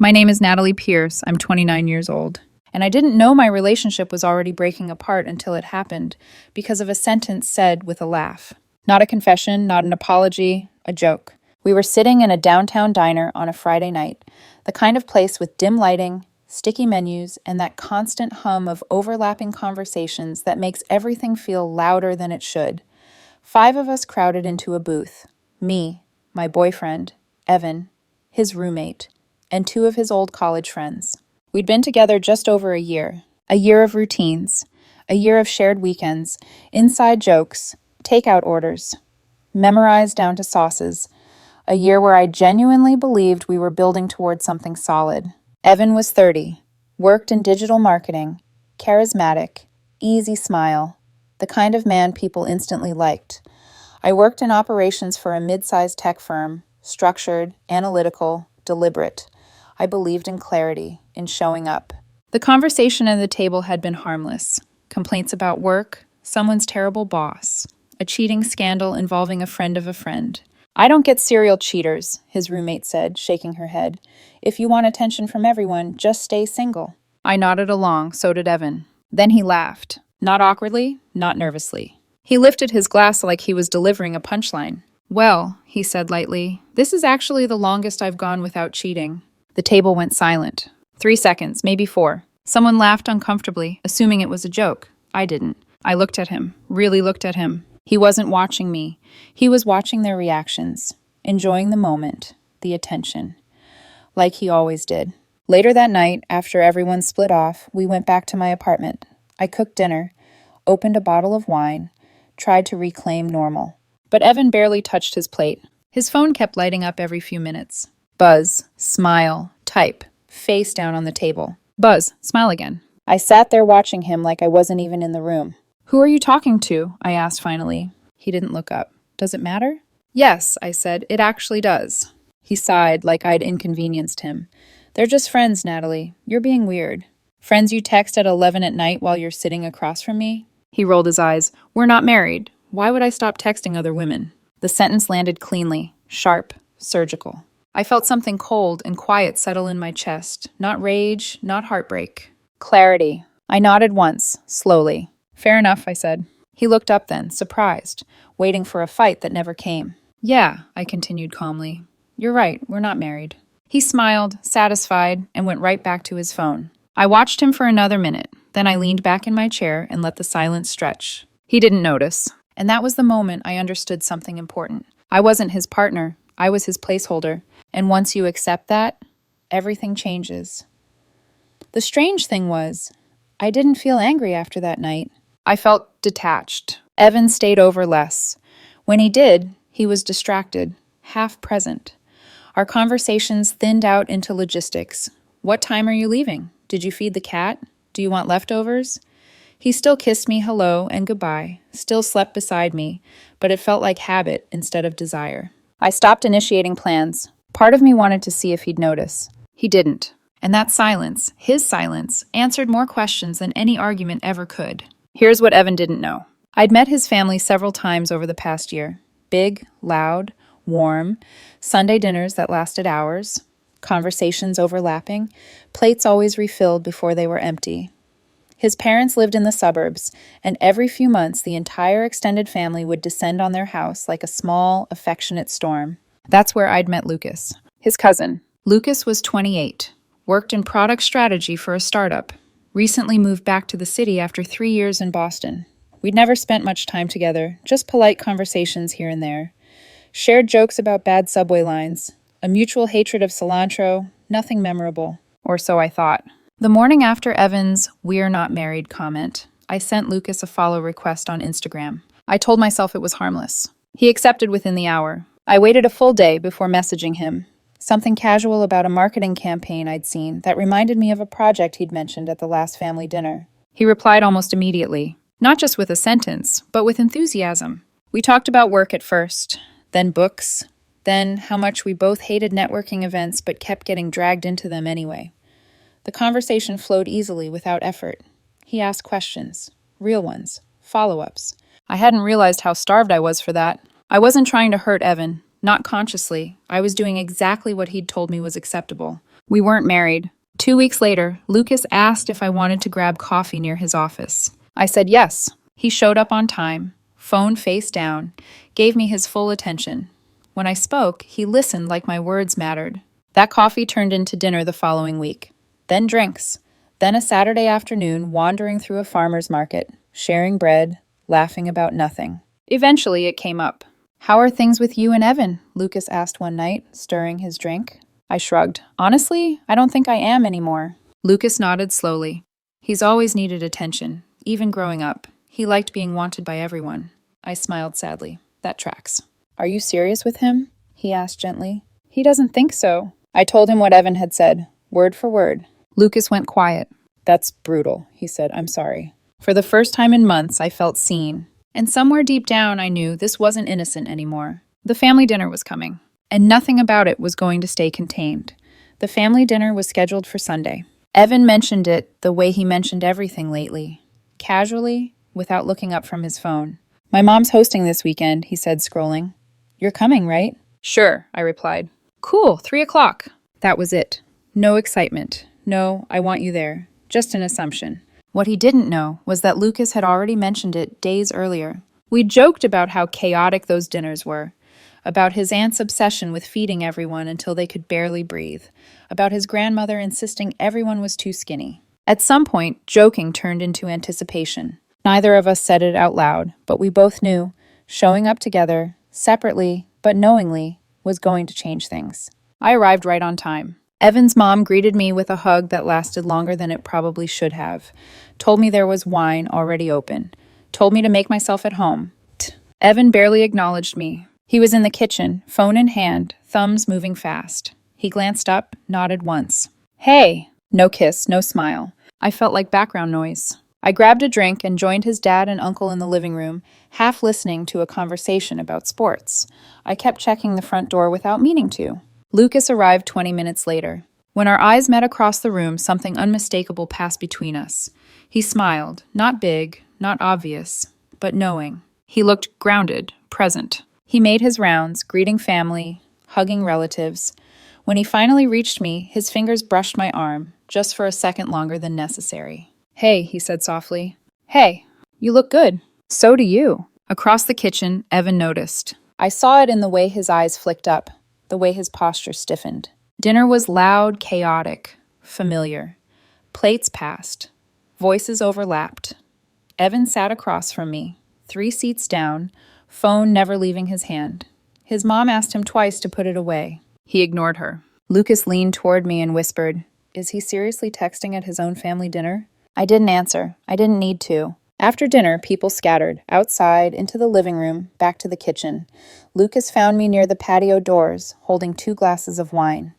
My name is Natalie Pierce. I'm 29 years old. And I didn't know my relationship was already breaking apart until it happened because of a sentence said with a laugh. Not a confession, not an apology, a joke. We were sitting in a downtown diner on a Friday night, the kind of place with dim lighting, sticky menus, and that constant hum of overlapping conversations that makes everything feel louder than it should. 5 of us crowded into a booth. Me, my boyfriend, Evan, his roommate, and 2 of his old college friends. We'd been together just over a year of routines, a year of shared weekends, inside jokes, takeout orders, memorized down to sauces, a year where I genuinely believed we were building towards something solid. Evan was 30, worked in digital marketing, charismatic, easy smile, the kind of man people instantly liked. I worked in operations for a mid-sized tech firm, structured, analytical, deliberate. I believed in clarity, in showing up. The conversation at the table had been harmless. Complaints about work, someone's terrible boss, a cheating scandal involving a friend of a friend. "I don't get serial cheaters," his roommate said, shaking her head. "If you want attention from everyone, just stay single." I nodded along, so did Evan. Then he laughed. Not awkwardly, not nervously. He lifted his glass like he was delivering a punchline. "Well," he said lightly, "this is actually the longest I've gone without cheating." The table went silent. 3 seconds, maybe 4. Someone laughed uncomfortably, assuming it was a joke. I didn't. I looked at him, really looked at him. He wasn't watching me. He was watching their reactions, enjoying the moment, the attention, like he always did. Later that night, after everyone split off, we went back to my apartment. I cooked dinner, opened a bottle of wine, tried to reclaim normal. But Evan barely touched his plate. His phone kept lighting up every few minutes. Buzz, smile, type, face down on the table. Buzz, smile again. I sat there watching him like I wasn't even in the room. "Who are you talking to?" I asked finally. He didn't look up. "Does it matter?" "Yes," I said, "it actually does." He sighed like I'd inconvenienced him. "They're just friends, Natalie. You're being weird." "Friends you text at 11 at night while you're sitting across from me?" He rolled his eyes. "We're not married. Why would I stop texting other women?" The sentence landed cleanly, sharp, surgical. I felt something cold and quiet settle in my chest. Not rage, not heartbreak. Clarity. I nodded once, slowly. "Fair enough," I said. He looked up then, surprised, waiting for a fight that never came. "Yeah," I continued calmly. "You're right, we're not married." He smiled, satisfied, and went right back to his phone. I watched him for another minute. Then I leaned back in my chair and let the silence stretch. He didn't notice. And that was the moment I understood something important. I wasn't his partner. I was his placeholder. And once you accept that, everything changes. The strange thing was, I didn't feel angry after that night. I felt detached. Evan stayed over less. When he did, he was distracted, half present. Our conversations thinned out into logistics. "What time are you leaving? Did you feed the cat? Do you want leftovers?" He still kissed me hello and goodbye, still slept beside me, but it felt like habit instead of desire. I stopped initiating plans. Part of me wanted to see if he'd notice. He didn't. And that silence, his silence, answered more questions than any argument ever could. Here's what Evan didn't know. I'd met his family several times over the past year. Big, loud, warm, Sunday dinners that lasted hours, conversations overlapping, plates always refilled before they were empty. His parents lived in the suburbs, and every few months the entire extended family would descend on their house like a small, affectionate storm. That's where I'd met Lucas, his cousin. Lucas was 28, worked in product strategy for a startup, recently moved back to the city after 3 years in Boston. We'd never spent much time together, just polite conversations here and there. Shared jokes about bad subway lines, a mutual hatred of cilantro, nothing memorable. Or so I thought. The morning after Evan's "we're not married" comment, I sent Lucas a follow request on Instagram. I told myself it was harmless. He accepted within the hour. I waited a full day before messaging him. Something casual about a marketing campaign I'd seen that reminded me of a project he'd mentioned at the last family dinner. He replied almost immediately, not just with a sentence, but with enthusiasm. We talked about work at first, then books, then how much we both hated networking events but kept getting dragged into them anyway. The conversation flowed easily without effort. He asked questions, real ones, follow-ups. I hadn't realized how starved I was for that. I wasn't trying to hurt Evan, not consciously. I was doing exactly what he'd told me was acceptable. We weren't married. 2 weeks later, Lucas asked if I wanted to grab coffee near his office. I said yes. He showed up on time, phone face down, gave me his full attention. When I spoke, he listened like my words mattered. That coffee turned into dinner the following week. Then drinks. Then a Saturday afternoon wandering through a farmer's market, sharing bread, laughing about nothing. Eventually, it came up. "How are things with you and Evan?" Lucas asked one night, stirring his drink. I shrugged. "Honestly, I don't think I am anymore." Lucas nodded slowly. He's always needed attention, even growing up. He liked being wanted by everyone. I smiled sadly. That tracks. "Are you serious with him?" he asked gently. "He doesn't think so." I told him what Evan had said, word for word. Lucas went quiet. "That's brutal," he said. "I'm sorry." For the first time in months, I felt seen. And somewhere deep down, I knew this wasn't innocent anymore. The family dinner was coming, and nothing about it was going to stay contained. The family dinner was scheduled for Sunday. Evan mentioned it the way he mentioned everything lately, casually, without looking up from his phone. "My mom's hosting this weekend," he said, scrolling. "You're coming, right?" "Sure," I replied. "Cool, 3 o'clock." That was it. No excitement. No, "I want you there." Just an assumption. What he didn't know was that Lucas had already mentioned it days earlier. We joked about how chaotic those dinners were, about his aunt's obsession with feeding everyone until they could barely breathe, about his grandmother insisting everyone was too skinny. At some point, joking turned into anticipation. Neither of us said it out loud, but we both knew showing up together, separately but knowingly, was going to change things. I arrived right on time. Evan's mom greeted me with a hug that lasted longer than it probably should have, told me there was wine already open, told me to make myself at home. Evan barely acknowledged me. He was in the kitchen, phone in hand, thumbs moving fast. He glanced up, nodded once. "Hey!" No kiss, no smile. I felt like background noise. I grabbed a drink and joined his dad and uncle in the living room, half listening to a conversation about sports. I kept checking the front door without meaning to. Lucas arrived 20 minutes later. When our eyes met across the room, something unmistakable passed between us. He smiled, not big, not obvious, but knowing. He looked grounded, present. He made his rounds, greeting family, hugging relatives. When he finally reached me, his fingers brushed my arm, just for a second longer than necessary. "Hey," he said softly. "Hey, you look good." "So do you." Across the kitchen, Evan noticed. I saw it in the way his eyes flicked up, the way his posture stiffened. Dinner was loud, chaotic, familiar. Plates passed. Voices overlapped. Evan sat across from me, 3 seats down, phone never leaving his hand. His mom asked him twice to put it away. He ignored her. Lucas leaned toward me and whispered, "Is he seriously texting at his own family dinner?" I didn't answer. I didn't need to. After dinner, people scattered, outside, into the living room, back to the kitchen. Lucas found me near the patio doors, holding 2 glasses of wine.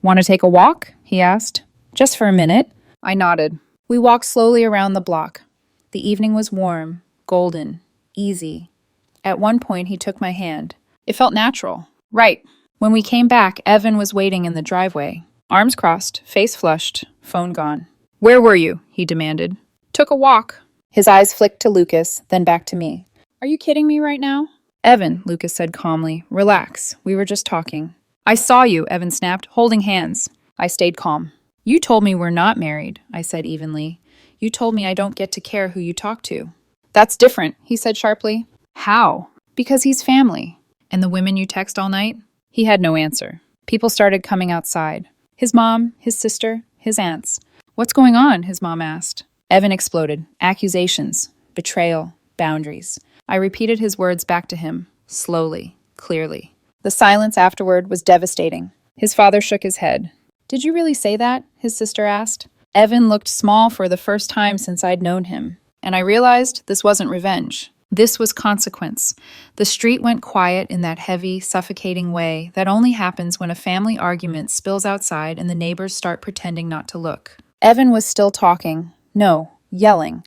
"Want to take a walk?" he asked. "Just for a minute." I nodded. We walked slowly around the block. The evening was warm, golden, easy. At one point, he took my hand. It felt natural. Right. When we came back, Evan was waiting in the driveway. Arms crossed, face flushed, phone gone. "Where were you?" he demanded. "Took a walk." His eyes flicked to Lucas, then back to me. "Are you kidding me right now?" "Evan," Lucas said calmly, "relax. We were just talking." "I saw you," Evan snapped, "holding hands." I stayed calm. "You told me we're not married," I said evenly. "You told me I don't get to care who you talk to." "That's different," he said sharply. "How?" "Because he's family." "And the women you text all night?" He had no answer. People started coming outside. His mom, his sister, his aunts. "What's going on?" his mom asked. Evan exploded. Accusations, betrayal, boundaries. I repeated his words back to him, slowly, clearly. The silence afterward was devastating. His father shook his head. "Did you really say that?" his sister asked. Evan looked small for the first time since I'd known him, and I realized this wasn't revenge. This was consequence. The street went quiet in that heavy, suffocating way that only happens when a family argument spills outside and the neighbors start pretending not to look. Evan was still talking. No, yelling.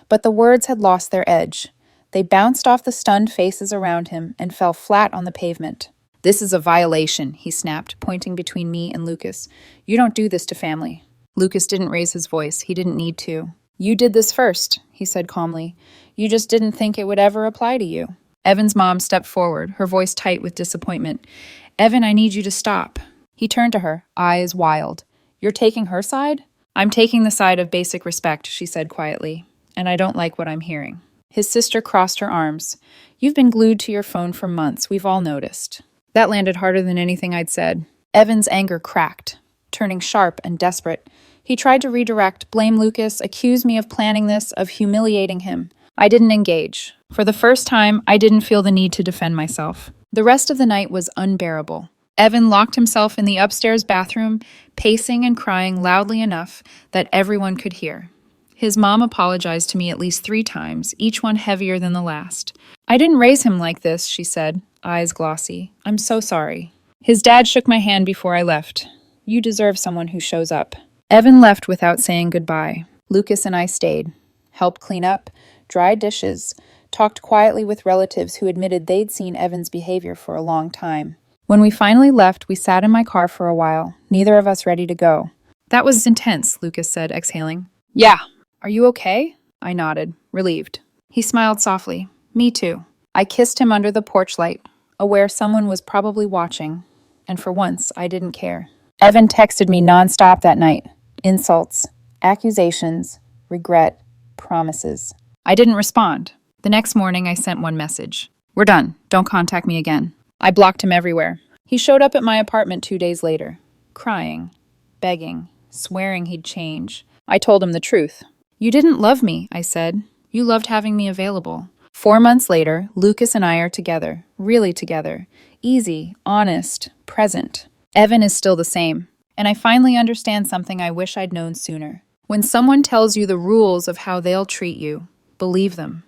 But the words had lost their edge. They bounced off the stunned faces around him and fell flat on the pavement. "This is a violation," he snapped, pointing between me and Lucas. "You don't do this to family." Lucas didn't raise his voice. He didn't need to. "You did this first," he said calmly. "You just didn't think it would ever apply to you." Evan's mom stepped forward, her voice tight with disappointment. "Evan, I need you to stop." He turned to her, eyes wild. You're taking her side? I'm taking the side of basic respect, she said quietly, and I don't like what I'm hearing. His sister crossed her arms. You've been glued to your phone for months. We've all noticed. That landed harder than anything I'd said. Evan's anger cracked, turning sharp and desperate. He tried to redirect, blame Lucas, accuse me of planning this, of humiliating him. I didn't engage. For the first time, I didn't feel the need to defend myself. The rest of the night was unbearable. Evan locked himself in the upstairs bathroom, pacing and crying loudly enough that everyone could hear. His mom apologized to me at least 3 times, each one heavier than the last. I didn't raise him like this, she said, eyes glossy. I'm so sorry. His dad shook my hand before I left. You deserve someone who shows up. Evan left without saying goodbye. Lucas and I stayed, helped clean up, dried dishes, talked quietly with relatives who admitted they'd seen Evan's behavior for a long time. When we finally left, we sat in my car for a while, neither of us ready to go. That was intense, Lucas said, exhaling. Yeah. Are you okay? I nodded, relieved. He smiled softly. Me too. I kissed him under the porch light, aware someone was probably watching, and for once, I didn't care. Evan texted me nonstop that night. Insults, accusations, regret, promises. I didn't respond. The next morning, I sent one message. We're done. Don't contact me again. I blocked him everywhere. He showed up at my apartment 2 days later, crying, begging, swearing he'd change. I told him the truth. You didn't love me, I said. You loved having me available. 4 months later, Lucas and I are together, really together. Easy, honest, present. Evan is still the same. And I finally understand something I wish I'd known sooner. When someone tells you the rules of how they'll treat you, believe them.